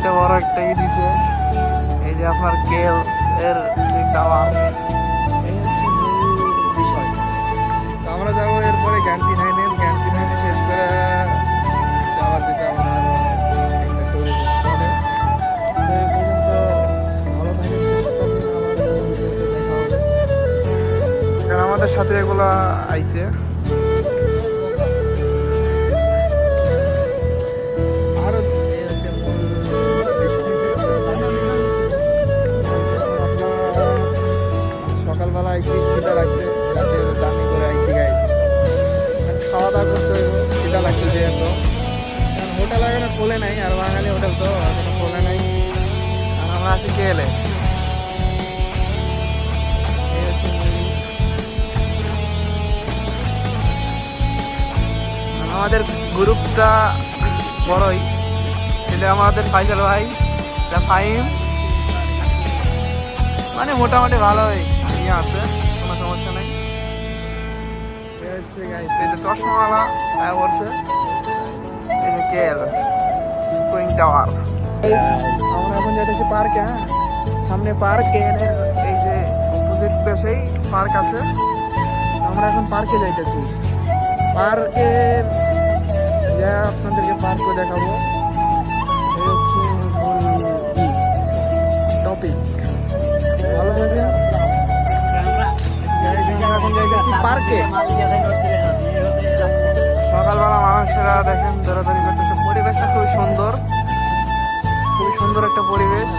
একটা বড় একটা দিছে, এই যে আপনার কেল এর টাওয়ার। এই হচ্ছে মূল বিষয়। তো আমরা যাবো এরপরে জ্ঞানপি নাইনে শেষ করে যাওয়ার দিকে আমরা একটা টুরিস্ট স্পটে। তো এই পর্যন্ত ভালো থাকেন, সুস্থ থাকেন, আবার ভিডিওতে দেখা হবে। কারণ আমাদের সাথে এগুলা আইছে। আর এই হচ্ছে মূল বিষয়। সকালবেলা আইসি, খিদা লাগছে, রাতে জার্নি করে আইসি গাইস। খাওয়া দাওয়া করতে হইব, খিদা লাগছে যেহেতু। কারণ হোটেল এখনো খোলে নাই, আর বাঙালি হোটেল তো এখনো খোলে নাই। আর আমরা আছি কেলে। আমাদের গ্রুপটা বড়ই, কিন্তু আমাদের ফাইসাল ভাই, ফাহিম, মানে মোটামুটি ভালোই ইয়ে আছে, কোনো সমস্যা নেই। চশমাওয়ালা করছে কুইং টাওয়ার। আমরা এখন যেতেছি পার্কে। হ্যাঁ, সামনে পার্ক, এই যে অপোজিট পেশেই পার্ক আছে। আমরা এখন পার্কে যাইতেছি। পার্কের আপনাদেরকে পার্কও দেখাবো। এই হচ্ছে মূল টপিক। ভালো থাকবেন। এখন যাইতেছি পার্কে। সকালবেলা মানুষেরা দেখেন দৌড়াদৌড়ি করতেছে। পরিবেশটা খুবই সুন্দর, খুবই সুন্দর একটা পরিবেশ।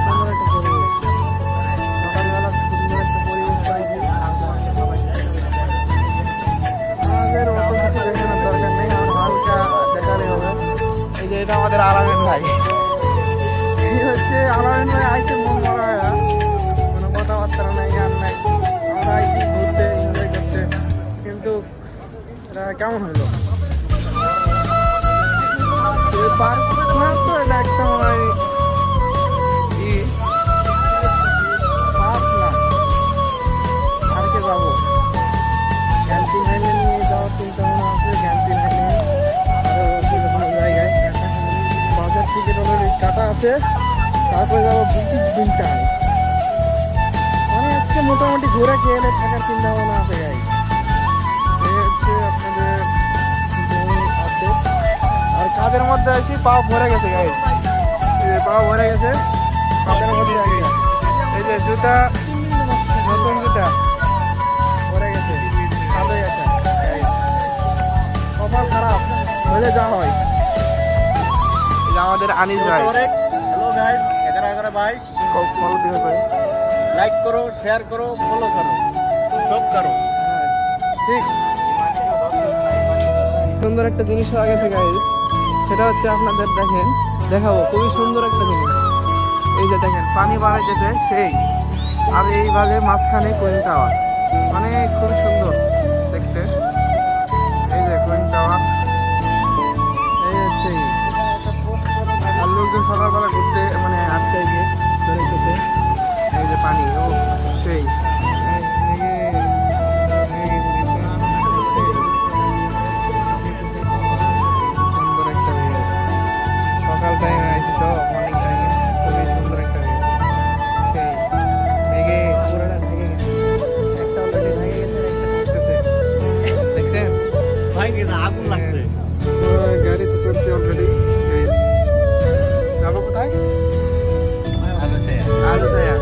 সুন্দর একটা পরিবেশ, সকালবেলা সুন্দর একটা পরিবেশ পাইছি। আমাদের অত কিছু দেখানোর দরকার নেই, আমার হালকা দেখালে হবে। এই যে এটা আমাদের আলামিন ভাই। এই হচ্ছে আলামিন ভাই আইসে মন মরা হয়, কোনো কথাবার্তা নাই, গান নাই। আমরা আইসি ঘুরতে, এনজয় করতে, কিন্তু এটা কেমন হলো? পার্ক না তো, এটা একটা মনে হয় পার্ক না। পার্কে যাবো, ক্যান্টিন হাইলে নিয়ে যাওয়ার চিন্তা ভাবনা আছে। ক্যান্টিন হাইলে আরও কোনো জায়গায় বাজার টিকিট অলরেডি কাটা আছে। তারপরে যাবো বুটিক দিনটায়। মানে আজকে মোটামুটি ঘুরে খেয়ে থাকার চিন্তা ভাবনা আছে গাইস। এই হচ্ছে আপনাদের আপডেট। আর কাদের মধ্যে আছি, পাও ভরে গেছে গাইস। এই যে পাও ভরে গেছে, কাদের মধ্যে আগে এই যে জুতা, নতুন জুতা ভরে গেছে, কাদে গেছে গাইস। কপাল খারাপ হলে যা হয়। এই যে আমাদের আনিস ভাই। হ্যালো গাইস, 11-11-22 ফলো দিবে ভাই, লাইক করো, শেয়ার করো, ফলো করো, সব করো। ঠিক। সুন্দর একটা জিনিস হয়ে গেছে গাইস, সেটা হচ্ছে আপনাদের দেখাবো। খুবই সুন্দর একটা জিনিস। এই যে দেখেন পানি বাড়াইতেছে সেই, আর এই ভাগে মাঝখানে কুইন টাওয়ার, মানে খুবই সুন্দর দেখতে। এই যে কুইন টাওয়ার, এই হচ্ছে। আর লোকজন সকালবেলা ঘুরতে মানে আটকে গিয়ে বেরোইতেছে। এই যে পানি, ও সেই সুন্দর একটা ভিউ। সকাল টাইমে আইসি তো, মর্নিং টাইমে, খুবই সুন্দর একটা ভিউ। সেই মেঘে পুরোটা ঢেকে গেছে, একটা অলরেডি ভেঙে গেছে, একটা থাকতেছে। দেখছেন ভাই আগুন লাগছে। গাড়িতে চলছে অলরেডি। যাবো কোথায়? ভালো আছে। আলু ছায়া।